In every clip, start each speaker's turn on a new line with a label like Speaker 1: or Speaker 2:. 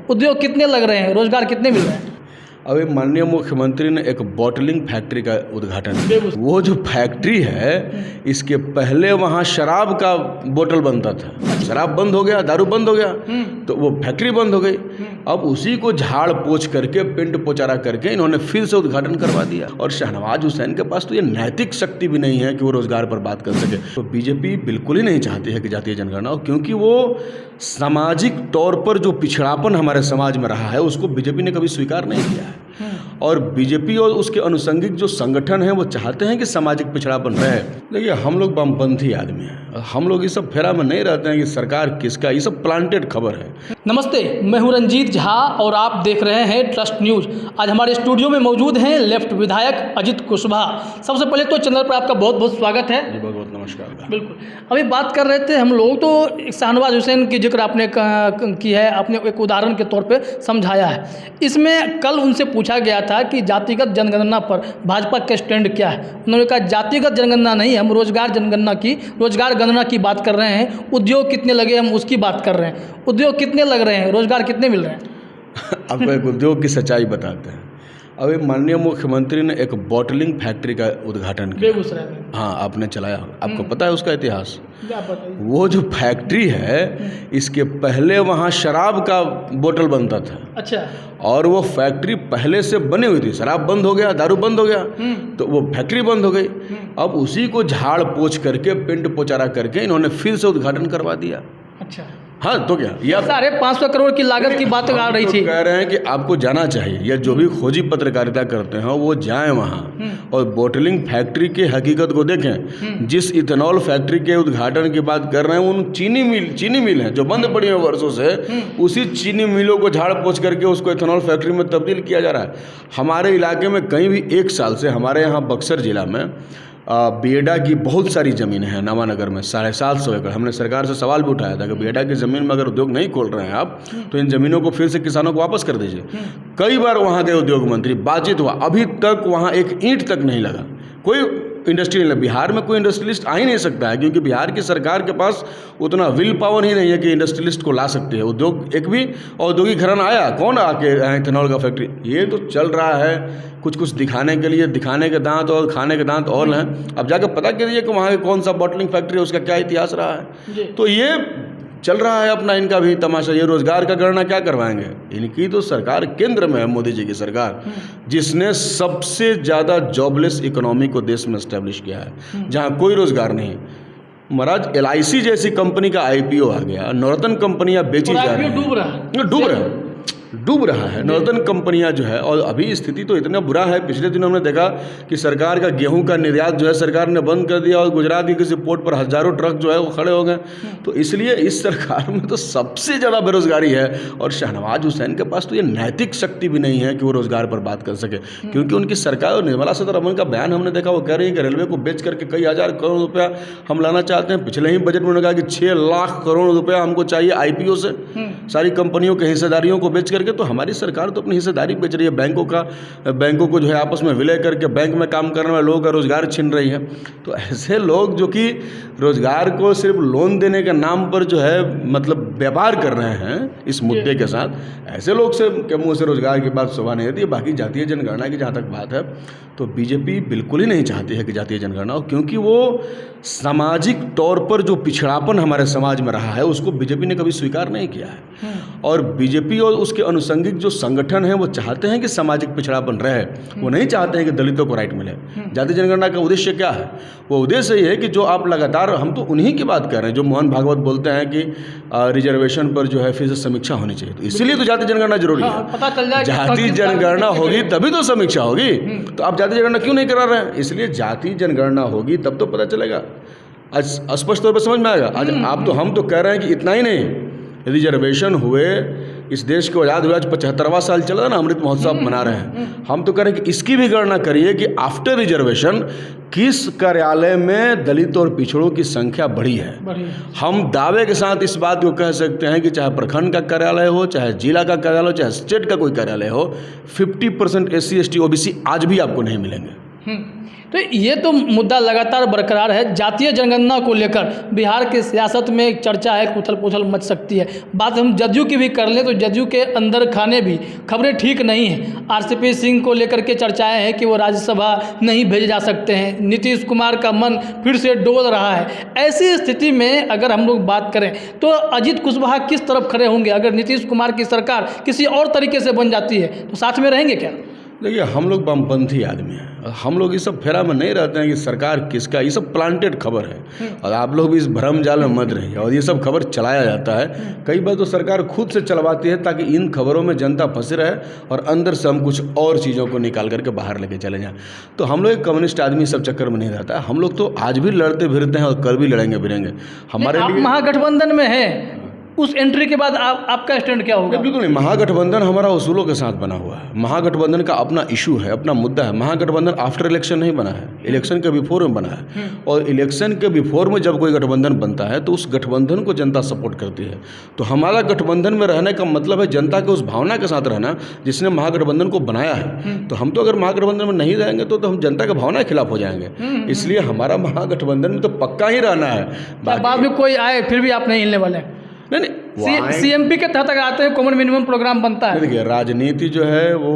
Speaker 1: उद्योग कितने लग रहे हैं, रोजगार कितने मिल रहे हैं?
Speaker 2: अभी माननीय मुख्यमंत्री ने एक बॉटलिंग फैक्ट्री का उद्घाटन किया। वो जो फैक्ट्री है, इसके पहले वहाँ शराब का बोतल बनता था। शराब बंद हो गया, दारू बंद हो गया, तो वो फैक्ट्री बंद हो गई। अब उसी को झाड़ पोछ करके, पेंट पोचारा करके इन्होंने फिर से उद्घाटन करवा दिया। और शहनवाज हुसैन के पास तो ये नैतिक शक्ति भी नहीं है कि वो रोजगार पर बात कर सके। तो बीजेपी बिल्कुल ही नहीं चाहती है कि जातीय जनगणना हो, क्योंकि वो सामाजिक तौर पर जो पिछड़ापन हमारे समाज में रहा है उसको बीजेपी ने कभी स्वीकार नहीं किया है। और बीजेपी और उसके अनुषंगिक जो संगठन हैं वो चाहते हैं कि सामाजिक पिछड़ापन रहे। देखिए, हम लोग वामपंथी आदमी हैं, हम लोग इस सब फेरा में नहीं रहते हैं कि सरकार किसका, ये सब प्लांटेड खबर है।
Speaker 1: नमस्ते, मैं हूं रंजीत झा और आप देख रहे हैं ट्रस्ट न्यूज। आज हमारे स्टूडियो में मौजूद हैं लेफ्ट विधायक अजित कुशवाहा। सबसे पहले तो चैनल पर आपका बहुत बहुत स्वागत है।
Speaker 2: जी, बहुत बहुत नमस्कार।
Speaker 1: बिल्कुल, अभी बात कर रहे थे हम लोग, तो शहनवाज हुसैन की जिक्र आपने की है, आपने एक उदाहरण के तौर पे समझाया है। इसमें कल उनसे पूछा गया था कि जातिगत जनगणना पर भाजपा का स्टैंड क्या है। उन्होंने कहा जातिगत जनगणना नहीं, हम रोजगार गणना की बात कर रहे हैं। उद्योग कितने लगे, हम उसकी बात कर रहे हैं। उद्योग कितने लग रहे हैं, रोजगार कितने मिल रहे हैं?
Speaker 2: आपको एक उद्योग की सच्चाई बताते हैं। अभी माननीय मुख्यमंत्री ने एक बॉटलिंग फैक्ट्री का उद्घाटन किया
Speaker 1: बेगूसराय में।
Speaker 2: हाँ, आपने चलाया, आपको पता है उसका इतिहास?
Speaker 1: क्या बताइए।
Speaker 2: वो जो फैक्ट्री है, इसके पहले वहाँ शराब का बोतल बनता था।
Speaker 1: अच्छा।
Speaker 2: और वो फैक्ट्री पहले से बनी हुई थी। शराब बंद हो गया, दारू बंद हो गया, तो वो फैक्ट्री बंद हो गई। अब उसी को झाड़ पोछ करके, पेंट पोचारा करके इन्होंने फिर से उद्घाटन करवा दिया।
Speaker 1: अच्छा।
Speaker 2: हाँ, तो क्या ये
Speaker 1: 550 करोड़ की लागत की बात आ रही थी।
Speaker 2: कह रहे हैं कि आपको जाना चाहिए, या जो भी खोजी पत्रकारिता करते हैं वो जाएं वहाँ और बोटलिंग फैक्ट्री की हकीकत को देखें। जिस इथेनॉल फैक्ट्री के उद्घाटन की बात कर रहे हैं, उन चीनी मिल हैं जो बंद पड़ी हैं वर्षों से, उसी चीनी मिलों को झाड़ पोछ करके उसको इथेनॉल फैक्ट्री में तब्दील किया जा रहा है। हमारे इलाके में कहीं भी एक साल से, हमारे यहाँ बक्सर जिला में बिएडा की बहुत सारी ज़मीनें हैं। नामानगर में 750 एकड़। हमने सरकार से सवाल भी उठाया था कि बिएडा की ज़मीन में अगर उद्योग नहीं खोल रहे हैं आप, तो इन ज़मीनों को फिर से किसानों को वापस कर दीजिए। कई बार वहाँ के उद्योग मंत्री, बातचीत हुआ, अभी तक वहाँ एक ईंट तक नहीं लगा, कोई इंडस्ट्री नहीं लगा। बिहार में कोई इंडस्ट्रियलिस्ट आ ही नहीं सकता है, क्योंकि बिहार की सरकार के पास उतना विल पावर ही नहीं है कि इंडस्ट्रियलिस्ट को ला सकती है। उद्योग, एक भी औद्योगिक घराना आया, कौन आके इथेनॉल का फैक्ट्री? ये तो चल रहा है कुछ दिखाने के लिए, दिखाने के दांत और खाने के दांत और हैं। अब जाकर पता कीजिए कि वहाँ कौन सा बॉटलिंग फैक्ट्री है, उसका क्या इतिहास रहा है। तो ये चल रहा है अपना इनका भी तमाशा। ये रोजगार का गणना क्या करवाएंगे? इनकी तो सरकार केंद्र में है, मोदी जी की सरकार, जिसने सबसे ज़्यादा जॉबलेस इकोनॉमी को देश में एस्टेब्लिश किया है, जहाँ कोई रोजगार नहीं। महाराज, LIC जैसी कंपनी का IPO आ गया, नवरत्न कंपनियां बेची जा रही हैं, डूब रहा है नवरत्न कंपनियां जो है। और अभी स्थिति तो इतना बुरा है, पिछले दिनों हमने देखा कि सरकार का गेहूं का निर्यात जो है सरकार ने बंद कर दिया, और गुजरात के किसी पोर्ट पर हजारों ट्रक जो है वो खड़े हो गए। तो इसलिए इस सरकार में तो सबसे ज़्यादा बेरोजगारी है। और शहनवाज हुसैन के पास तो ये नैतिक शक्ति भी नहीं है कि वो रोजगार पर बात कर सके, क्योंकि उनकी सरकार और निर्मला सीतारमण का बयान हमने देखा, वो कह रही है कि रेलवे को बेच करके कई हज़ार करोड़ रुपया हम लाना चाहते हैं। पिछले ही बजट में उन्होंने कहा कि 6 लाख करोड़ रुपया हमको चाहिए IPO से, सारी कंपनियों के हिस्सेदारियों को बेच करके। तो हमारी सरकार तो अपनी हिस्सेदारी बेच रही है, बैंकों को जो है आपस में विलय करके बैंक में काम करने वाले लोगों का रोजगार छीन रही है। तो ऐसे लोग जो कि रोजगार को सिर्फ लोन देने के नाम पर जो है मतलब व्यापार कर रहे हैं इस मुद्दे के साथ, ऐसे लोग से के मुँह से रोजगार की बात शोभा नहीं देती। बाकी जातीय जनगणना की जहाँ तक बात है, तो बीजेपी बिल्कुल ही नहीं चाहती है कि जातीय जनगणना हो, क्योंकि वो सामाजिक तौर पर जो पिछड़ापन हमारे समाज में रहा है उसको बीजेपी ने कभी स्वीकार नहीं किया है। और बीजेपी और उसके अनुषंगिक जो संगठन हैं वो चाहते हैं कि सामाजिक पिछड़ापन रहे, वो नहीं चाहते हैं कि दलितों को राइट मिले। जातीय जनगणना का उद्देश्य क्या है? वो उद्देश्य ये है कि जो आप लगातार, हम तो उन्हीं की बात कर रहे हैं जो मोहन भागवत बोलते हैं कि रिजर्वेशन पर जो है फिर से समीक्षा होनी चाहिए। तो इसीलिए तो जातीय जनगणना जरूरी है। जातीय जनगणना होगी तभी तो समीक्षा होगी। तो आप जातीय जनगणना क्यों नहीं करा रहे हैं? इसलिए जातीय जनगणना होगी तब तो पता चलेगा, स्पष्ट तौर पर समझ में आएगा। आज हम तो कह रहे हैं कि इतना ही नहीं, रिजर्वेशन हुए, इस देश को आज़ाद हुए आज 75वां साल चल रहा है ना, अमृत महोत्सव मना रहे हैं। हम तो कह रहे हैं कि इसकी भी गणना करिए कि आफ्टर रिजर्वेशन किस कार्यालय में दलित और पिछड़ों की संख्या बढ़ी है। हम दावे के साथ इस बात को कह सकते हैं कि चाहे प्रखंड का कार्यालय हो, चाहे जिला का कार्यालय हो, चाहे स्टेट का कोई कार्यालय हो, 50% SC ST OBC आज भी आपको नहीं मिलेंगे।
Speaker 1: तो तो ये तो मुद्दा लगातार बरकरार है। जातीय जनगणना को लेकर बिहार की सियासत में एक चर्चा है, उथल पुथल मच सकती है। बात हम जदयू की भी कर लें तो जदयू के अंदर खाने भी खबरें ठीक नहीं हैं। आरसीपी सिंह को लेकर के चर्चाएं हैं कि वो राज्यसभा नहीं भेजे जा सकते हैं। नीतीश कुमार का मन फिर से डोल रहा है। ऐसी स्थिति में अगर हम लोग बात करें तो अजीत कुशवाहा किस तरफ खड़े होंगे? अगर नीतीश कुमार की सरकार किसी और तरीके से बन जाती है तो साथ में रहेंगे क्या?
Speaker 2: देखिए, हम लोग वामपंथी आदमी हैं, हम लोग इस सब फेरा में नहीं रहते हैं कि सरकार किसका, ये सब प्लांटेड खबर है और आप लोग भी इस भ्रम जाल में मत रहिए। और ये सब खबर चलाया जाता है, कई बार तो सरकार खुद से चलवाती है ताकि इन खबरों में जनता फंसे रहे और अंदर से हम कुछ और चीज़ों को निकाल करके बाहर लेके चले जाएं। तो हम लोग एक कम्युनिस्ट आदमी सब चक्कर में नहीं रहता है। हम लोग तो आज भी लड़ते फिरते हैं और कल भी लड़ेंगे फिरेंगे। हमारे लिए
Speaker 1: महागठबंधन में है, उस एंट्री के बाद आपका स्टैंड क्या होगा?
Speaker 2: बिल्कुल नहीं, महागठबंधन हमारा उसूलों के साथ बना हुआ है। महागठबंधन का अपना इशू है, अपना मुद्दा है। महागठबंधन आफ्टर इलेक्शन नहीं बना है, इलेक्शन के बिफोर में बना है। और इलेक्शन के बिफोर में जब कोई गठबंधन बनता है तो उस गठबंधन को जनता सपोर्ट करती है। तो हमारा गठबंधन में रहने का मतलब है जनता के उस भावना के साथ रहना जिसने महागठबंधन को बनाया है। तो हम तो अगर महागठबंधन में नहीं रहेंगे तो हम जनता के भावना के खिलाफ हो जाएंगे। इसलिए हमारा महागठबंधन में तो पक्का ही रहना है।
Speaker 1: बाद में कोई आए फिर भी आप नहीं हिलने वाले? नहीं, सीएमपी के तहत अगर आते हैं कॉमन मिनिमम प्रोग्राम बनता है।
Speaker 2: देखिए, राजनीति जो है वो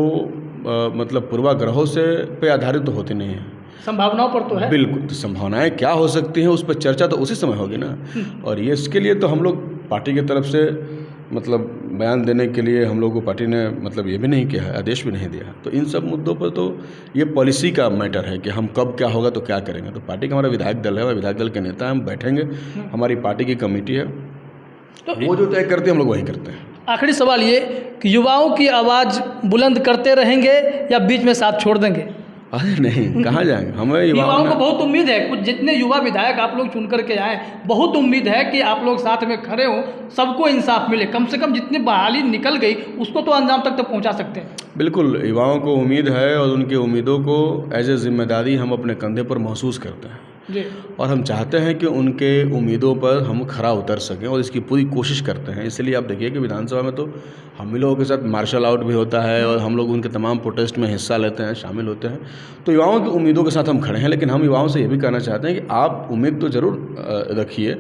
Speaker 2: मतलब पूर्वाग्रहों से पे आधारित तो होती नहीं है,
Speaker 1: संभावनाओं पर तो है।
Speaker 2: बिल्कुल, तो संभावनाएं क्या हो सकती हैं उस पर चर्चा तो उसी समय होगी ना। और ये इसके लिए तो हम लोग पार्टी की तरफ से मतलब बयान देने के लिए हम लोग को पार्टी ने मतलब ये भी नहीं किया है, आदेश भी नहीं दिया। तो इन सब मुद्दों पर तो ये पॉलिसी का मैटर है कि हम कब क्या होगा तो क्या करेंगे। तो पार्टी का हमारा विधायक दल है, विधायक दल के नेता हम बैठेंगे, हमारी पार्टी की कमेटी है, तो वो जो तय करते हैं हम लोग वही करते हैं।
Speaker 1: आखिरी सवाल ये कि युवाओं की आवाज़ बुलंद करते रहेंगे या बीच में साथ छोड़ देंगे?
Speaker 2: अरे नहीं, कहाँ जाएंगे, हमें
Speaker 1: युवाओं को बहुत उम्मीद है। कुछ जितने युवा विधायक आप लोग चुन करके आए, बहुत उम्मीद है कि आप लोग साथ में खड़े हो, सबको इंसाफ मिले। कम से कम जितनी बहाली निकल गई उसको तो अंजाम तक तो पहुंचा सकते हैं।
Speaker 2: बिल्कुल, युवाओं को उम्मीद है और उनकी उम्मीदों को एज ए जिम्मेदारी हम अपने कंधे पर महसूस करते हैं
Speaker 1: जी।
Speaker 2: और हम चाहते हैं कि उनके उम्मीदों पर हम खरा उतर सकें और इसकी पूरी कोशिश करते हैं। इसलिए आप देखिए कि विधानसभा में तो हम लोगों के साथ मार्शल आउट भी होता है और हम लोग उनके तमाम प्रोटेस्ट में हिस्सा लेते हैं, शामिल होते हैं। तो युवाओं की उम्मीदों के साथ हम खड़े हैं, लेकिन हम युवाओं से ये भी कहना चाहते हैं कि आप उम्मीद तो ज़रूर रखिए,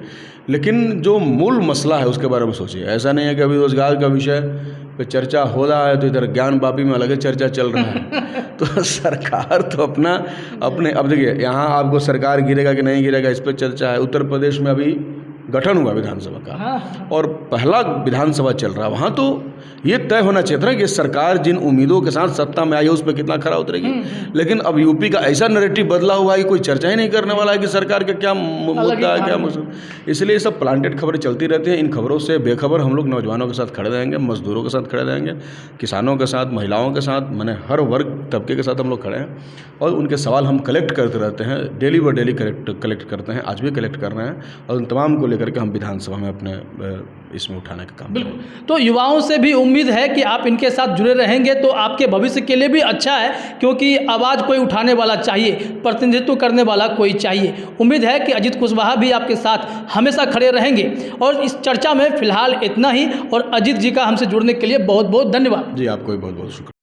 Speaker 2: लेकिन जो मूल मसला है उसके बारे में सोचिए। ऐसा नहीं है कि अभी रोज़गार का विषय पे चर्चा हो रहा है तो इधर ज्ञान बापी में अलग चर्चा चल रहा है। तो सरकार तो अपने अब देखिए, यहाँ आपको सरकार गिरेगा कि नहीं गिरेगा इस पर चर्चा है। उत्तर प्रदेश में अभी गठन हुआ विधानसभा का और पहला विधानसभा चल रहा है, वहाँ तो ये तय होना चाहिए था कि सरकार जिन उम्मीदों के साथ सत्ता में आई है उस पर कितना खरा उतरेगी। लेकिन अब यूपी का ऐसा नैरेटिव बदला हुआ है कि कोई चर्चा ही नहीं करने वाला है कि सरकार का क्या मुद्दा है, क्या मसला। इसलिए सब प्लांटेड खबरें चलती रहती हैं। इन खबरों से बेखबर हम लोग नौजवानों के साथ खड़े रहेंगे, मजदूरों के साथ खड़े रहेंगे, किसानों के साथ, महिलाओं के साथ, माने हर वर्ग तबके के साथ हम लोग खड़े हैं और उनके सवाल हम कलेक्ट करते रहते हैं, डेली व डेली कलेक्ट करते हैं। आज भी कलेक्ट कर रहे हैं और उन तमाम को लेकर के हम विधानसभा में अपने इसमें उठाने का काम।
Speaker 1: बिल्कुल, तो युवाओं से भी उम्मीद है कि आप इनके साथ जुड़े रहेंगे तो आपके भविष्य के लिए भी अच्छा है, क्योंकि आवाज़ कोई उठाने वाला चाहिए, प्रतिनिधित्व करने वाला कोई चाहिए। उम्मीद है कि अजीत कुशवाहा भी आपके साथ हमेशा खड़े रहेंगे। और इस चर्चा में फिलहाल इतना ही, और अजीत जी का हमसे जुड़ने के लिए बहुत बहुत धन्यवाद।
Speaker 2: जी, आपको भी बहुत बहुत शुक्रिया।